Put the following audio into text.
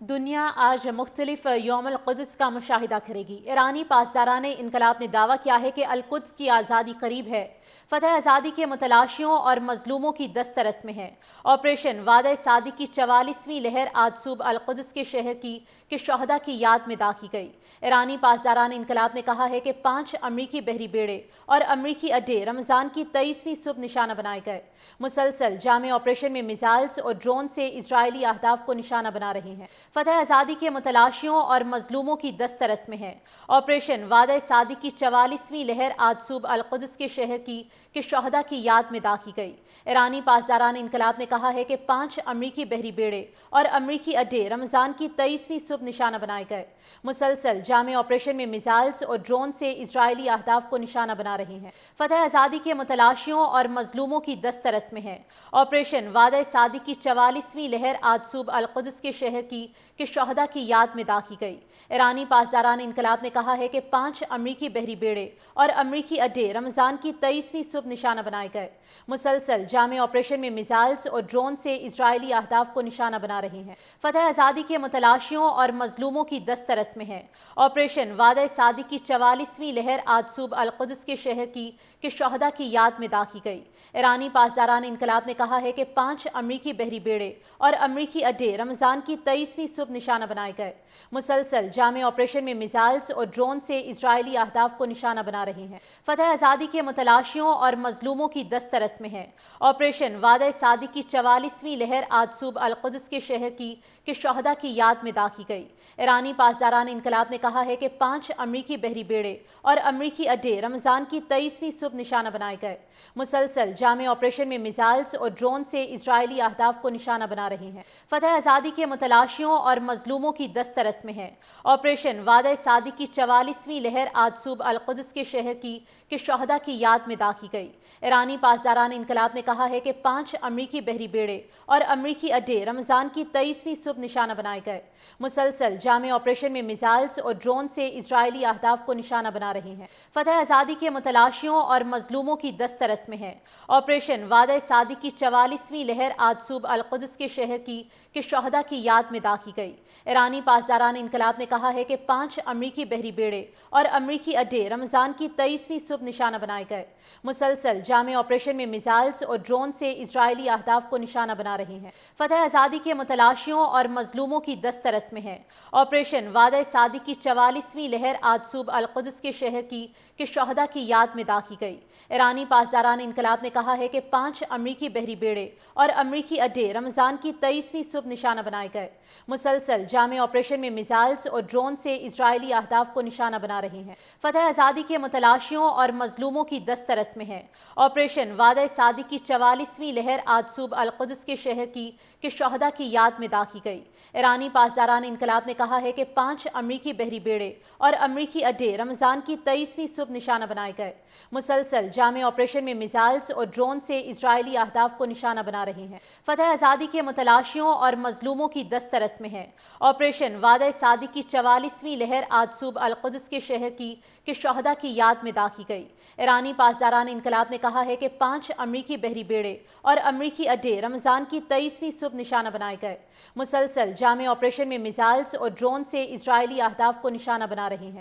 دنیا آج مختلف یوم القدس کا مشاہدہ کرے گی۔ ایرانی پاسداران انقلاب نے دعویٰ کیا ہے کہ القدس کی آزادی قریب ہے۔ فتح آزادی کے متلاشیوں اور مظلوموں کی دسترس میں ہے۔ آپریشن وعدہ صادق کی 44ویں لہر آج صبح القدس کے شہر کے شہداء کی یاد میں ادا کی گئی۔ ایرانی پاسداران انقلاب نے کہا ہے کہ 5 امریکی بحری بیڑے اور امریکی اڈے رمضان کی 23ویں صبح نشانہ بنائے گئے۔ مسلسل جامع آپریشن میں میزائلز اور ڈرون سے اسرائیلی اہداف کو نشانہ بنا رہے ہیں۔ فتح آزادی کے متلاشیوں اور مظلوموں کی دسترس میں ہے۔ آپریشن وعدہ صادق کی 44ویں لہر آج صبح القدس کے شہر کے شہداء کی یاد میں ادا کی گئی۔ ایرانی پاسداران انقلاب نے کہا ہے کہ 5 امریکی بحری بیڑے اور امریکی اڈے رمضان کی 23ویں صبح نشانہ بنائے گئے۔ مسلسل جامع آپریشن میں میزائلز اور ڈرون سے اسرائیلی اہداف کو نشانہ بنا رہے ہیں۔ فتح آزادی کے متلاشیوں اور مظلوموں کی دسترس میں ہے۔ آپریشن وعدہ صادق کی 44ویں لہر آج صبح القدس کے شہر کے شہداء کی یاد میں ادا کی گئی۔ ایرانی پاسداران انقلاب نے کہا ہے کہ 5 امریکی بحری بیڑے اور امریکی اڈے رمضان کی 23ویں صبح نشانہ بنائے گئے۔ مسلسل جامع آپریشن میں میزائلز اور ڈرون سے اسرائیلی اہداف کو نشانہ بنا رہے ہیں۔ فتح آزادی کے متلاشیوں اور مظلوموں کی دسترس میں ہے۔ آپریشن وعدہ صادق کی 44ویں لہر آج صبح القدس کے شہر کے شہداء کی یاد میں ادا کی گئی۔ ایرانی پاسداران انقلاب نے کہا ہے کہ 5 امریکی بحری بیڑے اور امریکی اڈے رمضان کی 23ویں صبح نشانہ بنائے گئے۔ مسلسل جامع آپریشن میں میزائلز اور ڈرون سے اسرائیلی اہداف کو نشانہ بنا رہے ہیں۔ فتح آزادی کے متلاشیوں اور مظلوموں کی دسترس میں ہے۔ آپریشن وعدہ صادق کی 44ویں لہر آج صبح القدس کے شہر کے شہداء کی یاد میں ادا کی گئی۔ ایرانی پاسداران انقلاب نے کہا ہے کہ 5 امریکی بحری بیڑے اور امریکی اڈے رمضان کی 23ویں صبح نشانہ بنائے گئے۔ مسلسل جامع آپریشن میں میزائلز اور ڈرون سے اسرائیلی اہداف کو نشانہ بنا رہے ہیں۔ فتح آزادی کے متلاشیوں اور مظلوموں کی دسترس میں ہے۔ آپریشن وعدہ صادق کی 44ویں لہر آج صبح القدس کے شہر کے شہداء کی یاد میں ادا کی گئی۔ ایرانی پاسداران انقلاب نے کہا ہے کہ 5 امریکی بحری بیڑے اور امریکی اڈے رمضان کی 23ویں صبح نشانہ بنائے گئے۔ مسلسل جامع آپریشن میں میزائلز اور ڈرون سے اسرائیلی اہداف کو نشانہ بنا رہے ہیں۔ فتح آزادی کے متلاشیوں اور مظلوموں کی دسترس میں ہے۔ آپریشن وعدہ صادق کی 44ویں لہر آج صبح القدس کے شہر کے شہداء کی یاد میں ادا کی گئی۔ ایرانی پاسداران انقلاب نے کہا ہے کہ 5 امریکی بحری بیڑے اور امریکی اڈے رمضان کی 23ویں صبح نشانہ بنائے گئے۔ مسلسل جامع آپریشن میں میزائلز اور ڈرون سے اسرائیلی اہداف کو نشانہ بنا رہے ہیں۔ فتح آزادی کے متلاشیوں اور مظلوموں کی دسترس میں ہے۔ آپریشن وعدہ صادق کی 44ویں لہر آج صبح القدس کے شہر کے شہداء کی یاد میں ادا کی گئی۔ ایرانی پاسداران انقلاب نے کہا ہے کہ 5 امریکی بحری بیڑے اور امریکی اڈے رمضان کی 23ویں صبح نشانہ بنائے گئے۔ مسلسل جامع آپریشن میں میزائلز اور ڈرون سے اسرائیلی اہداف کو نشانہ بنا رہے ہیں۔ فتح آزادی کے متلاشیوں اور مظلوموں کی دسترس میں ہے۔ آپریشن وعدہ صادق کی 44ویں لہر آج صبح القدس کے شہر کے شہداء کی یاد میں ادا کی گئی۔ ایرانی پاسداران انقلاب نے کہا ہے کہ 5 امریکی بحری بیڑے اور امریکی اڈے رمضان کی 23ویں صبح نشانہ بنائے گئے۔ مسلسل جامع آپریشن میں میزائلز اور ڈرون سے اسرائیلی اہداف کو نشانہ بنا رہے ہیں۔ فتح آزادی کے متلاشیوں اور مظلوموں کی دسترس میں ہے۔ آپریشن وعدہ صادق کی 44ویں لہر آج صبح القدس کے شہر کے شہداء کی یاد میں ادا کی گئی۔ ایرانی پاسداران انقلاب نے کہا ہے کہ 5 امریکی بحری بیڑے اور امریکی اڈے رمضان کی 23ویں صبح نشانہ بنائے گئے۔ مسلسل جامع آپریشن میں میزائلز اور ڈرون سے اسرائیلی اہداف کو نشانہ بنا رہے ہیں۔